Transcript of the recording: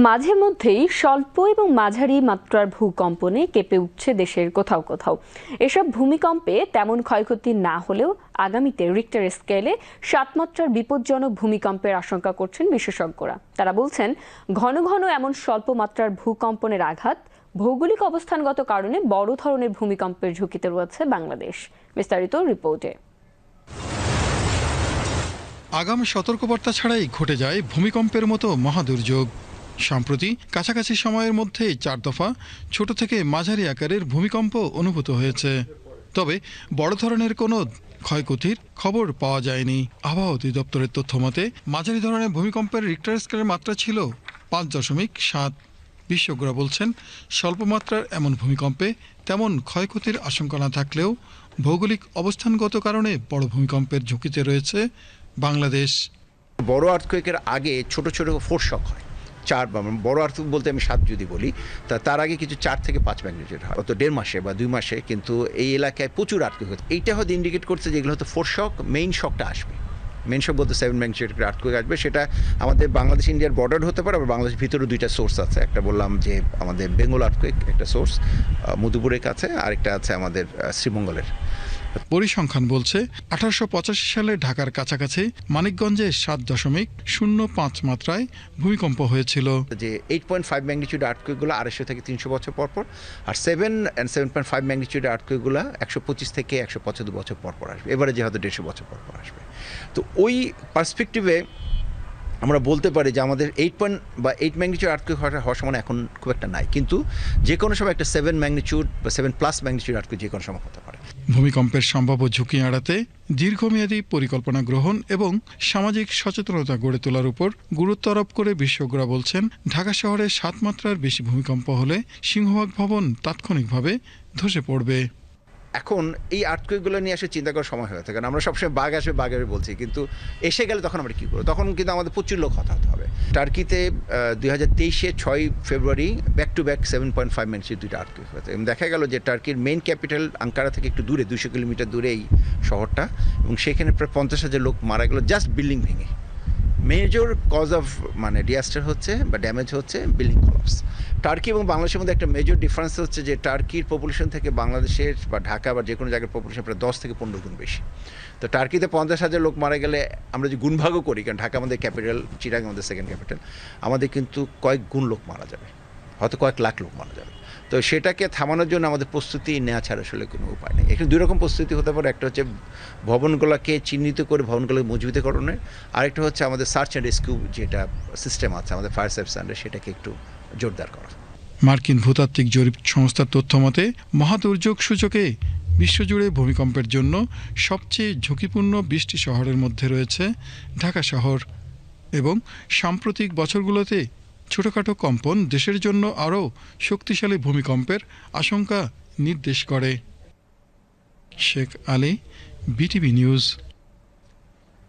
মাঝে মধ্যেই স্বল্প এবং মাঝারি মাত্রার ভূকম্পনে কেঁপে উঠছে দেশের কোথাও কোথাও। এসব ভূমিকম্পে তেমন ক্ষয়ক্ষতি না হলেও আগামীতে রিক্টার স্কেলে ৭ মাত্রার বিপজ্জনক ভূমিকম্পের আশঙ্কা করছেন বিশেষজ্ঞরা। তারা বলছেন, ঘন ঘন এমন স্বল্প মাত্রার ভূকম্পনের আঘাত ভৌগোলিক অবস্থানগত কারণে বড় ধরনের ভূমিকম্পের ঝুঁকিতে রয়েছে বাংলাদেশ। বিস্তারিত রিপোর্টে। আগাম সতর্কবার্তা ছাড়াই ঘটে যায় ভূমিকম্পের মতো মহাদুর্যোগ। সম্প্রতি কাছাকাছি সময়ের মধ্যেই ৪ দফা ছোট থেকে মাঝারি আকারের ভূমিকম্প অনুভূত হয়েছে। তবে বড় ধরনের কোনো ক্ষয়ক্ষতির খবর পাওয়া যায়নি। আবহাওয়া অধিদপ্তরের তথ্য মতে মাঝারি ধরনের ভূমিকম্পের রিক্টার স্কেলের মাত্রা ছিল ৫.৭। বিশেষজ্ঞরা বলছেন, স্বল্প মাত্রার এমন ভূমিকম্পে তেমন ক্ষয়ক্ষতির আশঙ্কা না থাকলেও ভৌগোলিক অবস্থানগত কারণে বড় ভূমিকম্পের ঝুঁকিতে রয়েছে বাংলাদেশ। বড় আর্থকুয়েকের আগে ছোট ছোট ফোরশক হয়। বড় আর্থকুয়েক বলতে আমি ৭ যদি বলি, তার আগে কিছু ৪ থেকে ৫ ম্যাগনিটিউড হয়, অত ১.৫ মাসে বা ২ মাসে। কিন্তু এই এলাকায় প্রচুর আর্থকুয়েক, এইটা হয়তো ইন্ডিকেট করছে যেগুলো হয়তো ফোরশক, মেইন শকটা আসবে। মেইন শক বলতে ৭ ম্যাগনিটিউড আর্থকুয়েক আসবে। সেটা আমাদের বাংলাদেশ ইন্ডিয়ার বর্ডার হতে পারে, আবার বাংলাদেশের ভিতরে ২টা সোর্স আছে। একটা বললাম যে আমাদের বেঙ্গল আর্থকুয়েক একটা সোর্স মধুপুরের কাছে, আরেকটা আছে আমাদের শ্রীমঙ্গলের। পরিসংখ্যান বলছে ১৮৮৫ সালে ঢাকার কাছাকাছি মানিকগঞ্জে ৭.০৫ মাত্রায় ভূমিকম্প হয়েছিল। যে 8.5 ম্যাগনিটিউড আর্থকুয়েকগুলো ২৫০ থেকে ৩০০ বছর পর পর, আর 7 and 7.5 ম্যাগনিটিউড আর্থকুয়েকগুলো ১২৫ থেকে ১৭৫ বছর পর পর আসবে। এবারে যে হয়তো ১৫০ বছর পর পর আসবে। তো ওই পার্সপেক্টিভে আমরা বলতে পারি যে আমাদের 8 ম্যাগনিটিউড আর্থকুয়েক হওয়ার সময় এখন খুব একটা নাই, কিন্তু যে কোনো সময় একটা 7 ম্যাগনিটিউড বা 7+ ম্যাগনিটিউড আর্থকুয়েক যে কোনো সময় হতে পারে। ভূমিকম্পের সম্ভাব্য ঝুঁকি এড়াতে দীর্ঘমেয়াদী পরিকল্পনা গ্রহণ এবং সামাজিক সচেতনতা গড়ে তোলার উপর গুরুত্ব আরোপ করে বিশেষজ্ঞরা বলছেন, ঢাকা শহরে ৭ মাত্রার বেশি ভূমিকম্প হলে সিংহভাগ ভবন তাৎক্ষণিকভাবে ধসে পড়বে। এখন এই আর্থকুয়েকগুলো নিয়ে আসলে চিন্তা করার সময় হয়ে থাকে, কারণ আমরা সবসময় বাঘ আসবে বলছি, কিন্তু এসে গেলে তখন আমরা কী করবো? তখন কিন্তু আমাদের প্রচুর লোক হতাহত হবে। টার্কিতে ২০২৩-এ ৬ ফেব্রুয়ারি ব্যাক টু ব্যাক 7.5 ম্যাগনিটিউড 2টা আর্থকুয়েক হয়েছে, এবং দেখা গেল যে টার্কির মেইন ক্যাপিটাল আঙ্কারা থেকে একটু দূরে ২০০ কিলোমিটার দূরে এই শহরটা, এবং সেখানে প্রায় ৫০,০০০ লোক মারা গেল জাস্ট বিল্ডিং ভেঙে। মেজর কজ অফ ডিজাস্টার হচ্ছে বা ড্যামেজ হচ্ছে বিল্ডিং কলাপস। টার্কি এবং বাংলাদেশের মধ্যে একটা মেজর ডিফারেন্স হচ্ছে যে টার্কির পপুলেশন থেকে বাংলাদেশের বা ঢাকা বা যে কোনো জায়গার পপুলেশন প্রায় ১০ থেকে ১৫ গুণ বেশি। তো টার্কিতে ৫০,০০০ লোক মারা গেলে আমরা যে গুণভাগও করি, কারণ ঢাকা আমাদের ক্যাপিটাল, চিটাগাং আমাদের সেকেন্ড ক্যাপিটাল, আমাদের কিন্তু কয়েক গুণ লোক মারা যাবে, হয়তো কয়েক লাখ লোক মারা যাবে। তো সেটাকে থামানোর জন্য আমাদের প্রস্তুতি নেওয়া ছাড়া আসলে কোনো উপায় নেই। এখানে দুই রকম প্রস্তুতি হতে পারে, একটা হচ্ছে ভবনগুলোকে চিহ্নিত করে ভবনগুলোকে মজবুতীকরণের, আরেকটা হচ্ছে আমাদের সার্চ অ্যান্ড রেস্কিউ যেটা সিস্টেম আছে আমাদের ফায়ার সার্ভিস আন্ডার, সেটাকে একটু জোরদার করা। মার্কিন ভূতাত্ত্বিক জরিপ সংস্থার তথ্য মতে মহাদুর্যোগ সূচকে বিশ্বজুড়ে ভূমিকম্পের জন্য সবচেয়ে ঝুঁকিপূর্ণ ২০টি শহরের মধ্যে রয়েছে ঢাকা শহর, এবং সাম্প্রতিক বছরগুলোতে ছোটখাটো কম্পন দেশের জন্য আরও শক্তিশালী ভূমিকম্পের আশঙ্কা নির্দেশ করে। Sheikh Ali, BTV news.